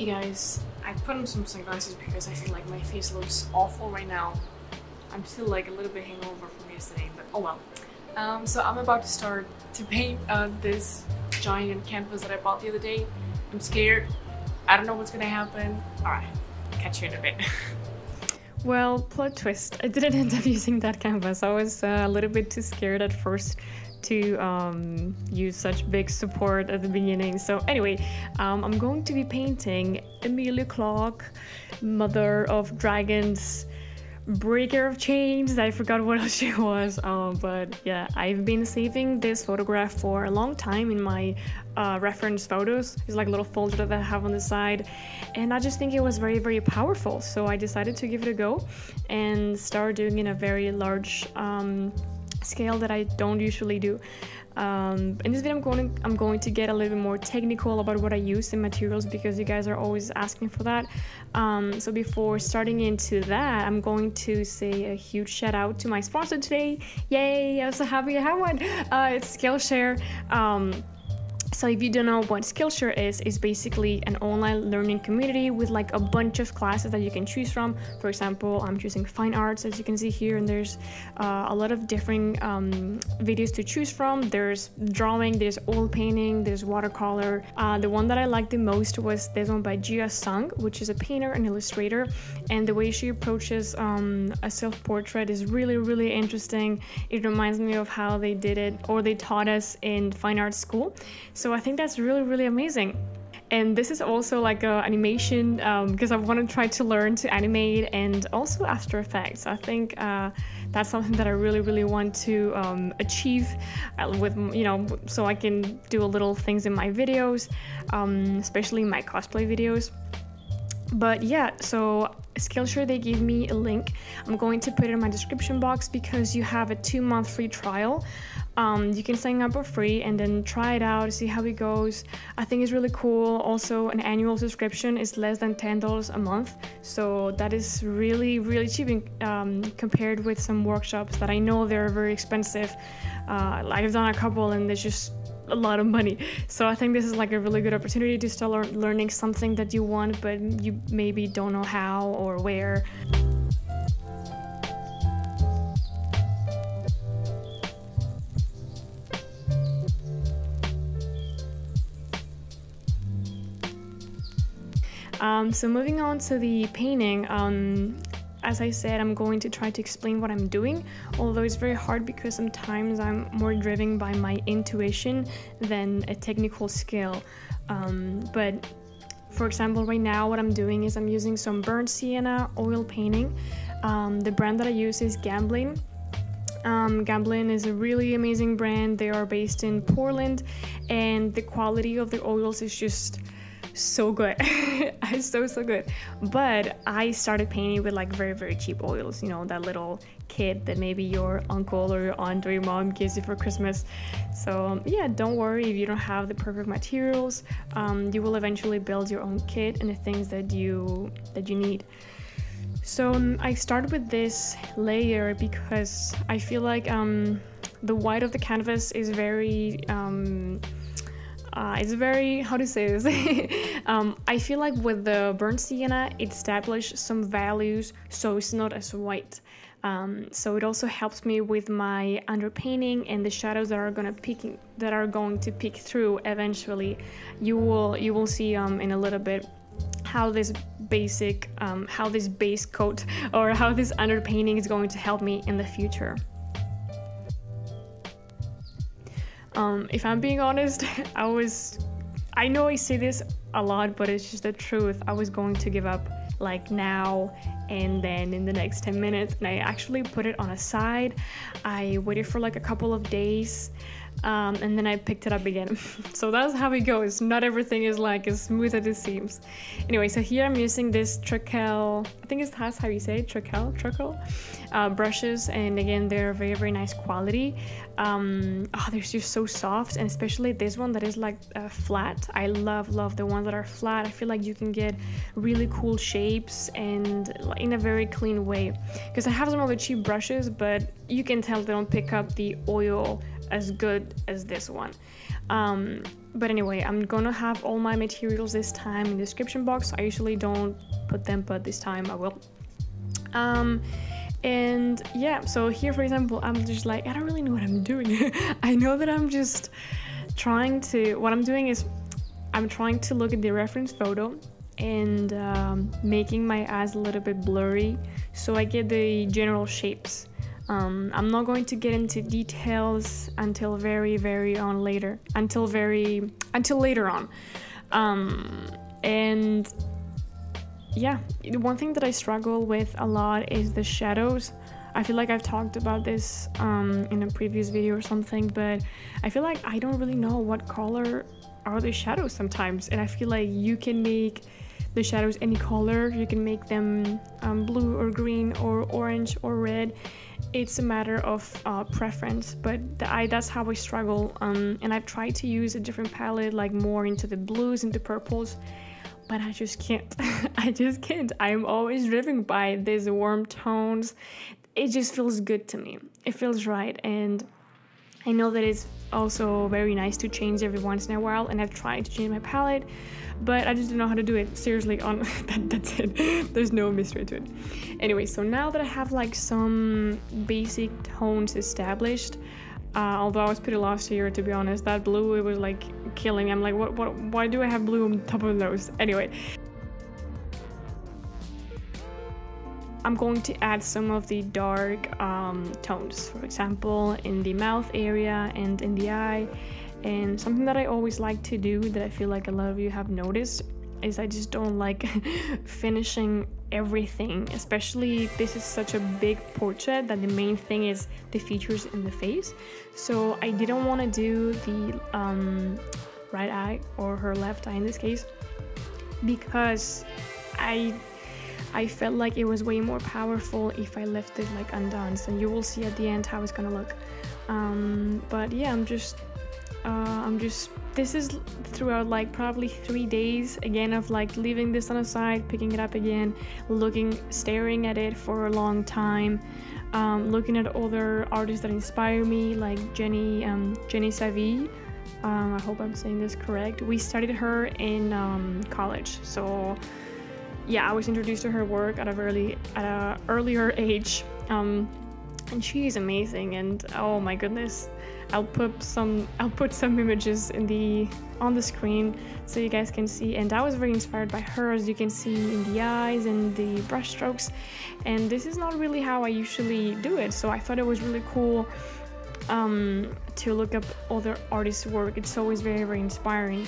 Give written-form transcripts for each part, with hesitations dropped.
Hey guys, I put on some sunglasses because I feel like my face looks awful right now. I'm still like a little bit hangover from yesterday, but oh well. So I'm about to start to paint this giant canvas that I bought the other day. I'm scared. I don't know what's gonna happen. Alright, catch you in a bit. Well, plot twist. I didn't end up using that canvas. I was a little bit too scared at first to use such big support at the beginning. So anyway, I'm going to be painting Emilia Clarke, Mother of Dragons, Breaker of Chains. I forgot what else she was, but yeah, I've been saving this photograph for a long time in my reference photos. It's like a little folder that I have on the side, and I just think it was very, very powerful. So I decided to give it a go and start doing it in a very large scale that I don't usually do. In this video I'm going to get a little bit more technical about what I use in materials because you guys are always asking for that. So before starting into that, I'm going to say a huge shout out to my sponsor today. Yay, I'm so happy I have one. It's Skillshare. So if you don't know what Skillshare is, it's basically an online learning community with like a bunch of classes that you can choose from. For example, I'm choosing fine arts, as you can see here, and there's a lot of different videos to choose from. There's drawing, there's oil painting, there's watercolor. The one that I liked the most was this one by Jia Sung, which is a painter and illustrator, and the way she approaches a self-portrait is really, really interesting. It reminds me of how they did it, or they taught us in fine arts school. So I think that's really, really amazing. And this is also like a animation because I want to try to learn to animate, and also After Effects. I think that's something that I really, really want to achieve with, you know, so I can do a little things in my videos, especially my cosplay videos. But yeah, so Skillshare, they gave me a link. I'm going to put it in my description box because you have a 2-month free trial. You can sign up for free and then try it out, see how it goes. I think it's really cool. Also, an annual subscription is less than $10 a month, so that is really, really cheap compared with some workshops that I know they're very expensive. I've done a couple and there's just a lot of money. So I think this is like a really good opportunity to start learning something that you want, but you maybe don't know how or where. So moving on to the painting, as I said, I'm going to try to explain what I'm doing, although it's very hard because sometimes I'm more driven by my intuition than a technical skill. But for example, right now what I'm doing is I'm using some burnt sienna oil painting. The brand that I use is Gamblin. Gamblin is a really amazing brand. They are based in Portland, and the quality of the oils is just so good. It's so good. But I started painting with like very, very cheap oils, you know, that little kit that maybe your uncle or your aunt or your mom gives you for Christmas. So yeah, don't worry if you don't have the perfect materials. You will eventually build your own kit and the things that you need. So I started with this layer because I feel like the white of the canvas is very it's very, how to say this? I feel like with the burnt sienna, it established some values, so it's not as white. So it also helps me with my underpainting and the shadows that are going to peek through eventually. You will see in a little bit how this base coat or how this underpainting is going to help me in the future. If I'm being honest, I know I say this a lot, but it's just the truth. I was going to give up like now and then in the next 10 minutes, and I actually put it on a side. I waited for like a couple of days, and then I picked it up again. So that's how it goes. Not everything is like as smooth as it seems. Anyway, so here I'm using this Treacle, I think that's how you say it, Treacle brushes, and again, they're very, very nice quality. They're just so soft, and especially this one that is like flat. I love the ones that are flat. I feel like you can get really cool shapes and in a very clean way, because I have some of the cheap brushes, but you can tell they don't pick up the oil as good as this one. But anyway, I'm gonna have all my materials this time in the description box. I usually don't put them, but this time I will. And yeah, so here, for example, I'm just like, I don't really know what I'm doing. I know that I'm just trying to, what I'm doing is I'm trying to look at the reference photo and making my eyes a little bit blurry so I get the general shapes. I'm not going to get into details until later on. And yeah, the one thing that I struggle with a lot is the shadows. I feel like I've talked about this in a previous video or something, but I feel like I don't really know what color are the shadows sometimes, and I feel like you can make the shadows any color. You can make them blue or green or orange or red. It's a matter of preference, but that's how I struggle, and I've tried to use a different palette, like more into the blues and the purples, but I just can't. I just can't. I'm always driven by these warm tones. It just feels good to me. It feels right, and I know that it's also very nice to change every once in a while, and I've tried to change my palette, but I just don't know how to do it. Seriously, that's it. There's no mystery to it. Anyway, so now that I have like some basic tones established, although I was pretty lost here, to be honest. That blue, it was like killing me. I'm like, why do I have blue on top of those? Anyway, I'm going to add some of the dark tones, for example, in the mouth area and in the eye. And something that I always like to do, that I feel like a lot of you have noticed, is I just don't like finishing everything, especially this is such a big portrait that the main thing is the features in the face. So I didn't want to do the right eye, or her left eye in this case, because I felt like it was way more powerful if I left it like undone. So you will see at the end how it's gonna look. But yeah, this is throughout like probably 3 days again of like leaving this on the side, picking it up again, staring at it for a long time, looking at other artists that inspire me, like Jenny Savy. I hope I'm saying this correct. We studied her in college, so yeah, I was introduced to her work at a earlier age, and she is amazing. And oh my goodness, I'll put some images on the screen so you guys can see. And I was very inspired by her, as you can see in the eyes and the brush strokes. And this is not really how I usually do it, so I thought it was really cool to look up other artists' work. It's always very, very inspiring.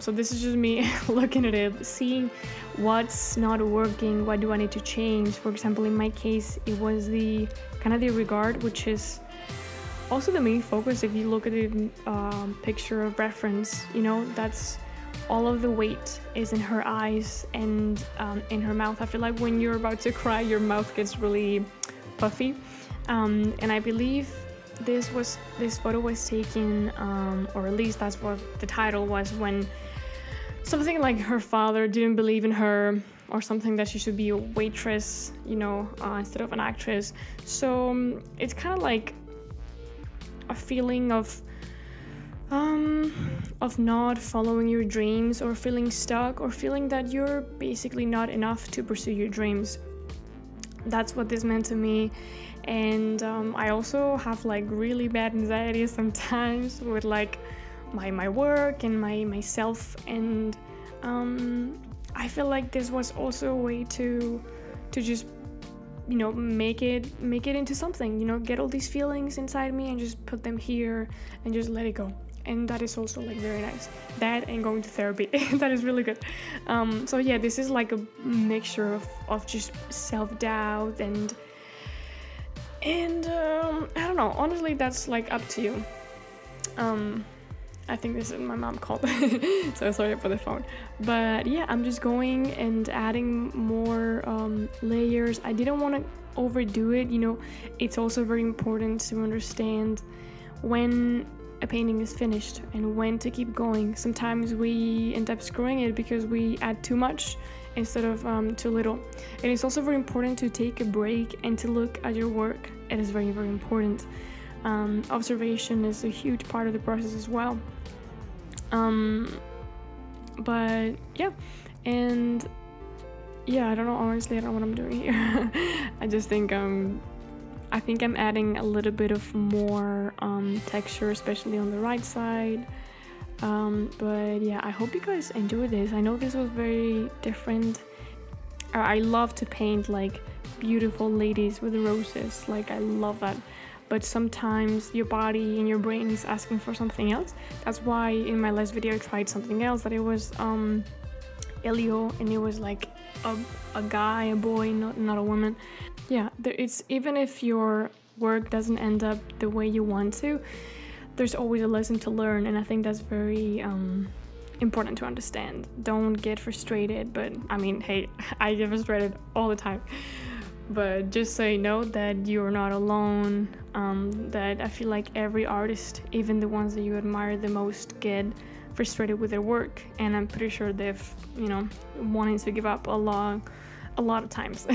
So this is just me looking at it, seeing what's not working, what do I need to change. For example, in my case, it was the regard, which is also the main focus. If you look at the picture of reference, you know, that's all of the weight is in her eyes and in her mouth. I feel like when you're about to cry, your mouth gets really puffy, and I believe this photo was taken, or at least that's what the title was, when something like her father didn't believe in her, or something, that she should be a waitress, you know, instead of an actress. So it's kind of like a feeling of not following your dreams, or feeling stuck, or feeling that you're basically not enough to pursue your dreams. That's what this meant to me. And I also have like really bad anxiety sometimes with like my work and myself, and I feel like this was also a way to just, you know, make it into something, you know, get all these feelings inside me and just put them here and just let it go. And that is also like very nice. That and going to therapy, that is really good. So yeah, this is like a mixture of just self-doubt and I don't know, honestly, that's like up to you. I think this is my mom called, so sorry for the phone. But yeah, I'm just going and adding more layers. I didn't want to overdo it, you know. It's also very important to understand when a painting is finished and when to keep going. Sometimes we end up screwing it because we add too much instead of too little. And it's also very important to take a break and to look at your work. It is very, very important. Observation is a huge part of the process as well. But yeah, and yeah, I don't know, honestly, I don't know what I'm doing here. I just think I think I'm adding a little bit of more texture, especially on the right side. But yeah, I hope you guys enjoy this. I know this was very different. I love to paint like beautiful ladies with roses, like I love that. But sometimes your body and your brain is asking for something else. That's why in my last video I tried something else, that it was Elio, and it was like a guy, a boy, not a woman. Yeah, it's, even if your work doesn't end up the way you want to, there's always a lesson to learn, and I think that's very important to understand. Don't get frustrated, but I mean, hey, I get frustrated all the time. But just so you know that you're not alone, that I feel like every artist, even the ones that you admire the most, get frustrated with their work, and I'm pretty sure they've, you know, wanted to give up a lot of times.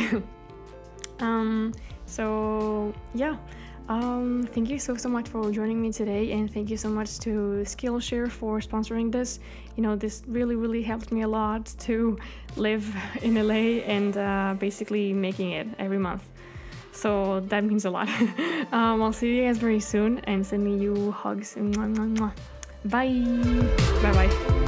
So yeah, thank you so much for joining me today, and thank you so much to Skillshare for sponsoring this. You know, this really helped me a lot to live in LA and basically making it every month, so that means a lot. I'll see you guys very soon, and sending you hugs. Bye bye.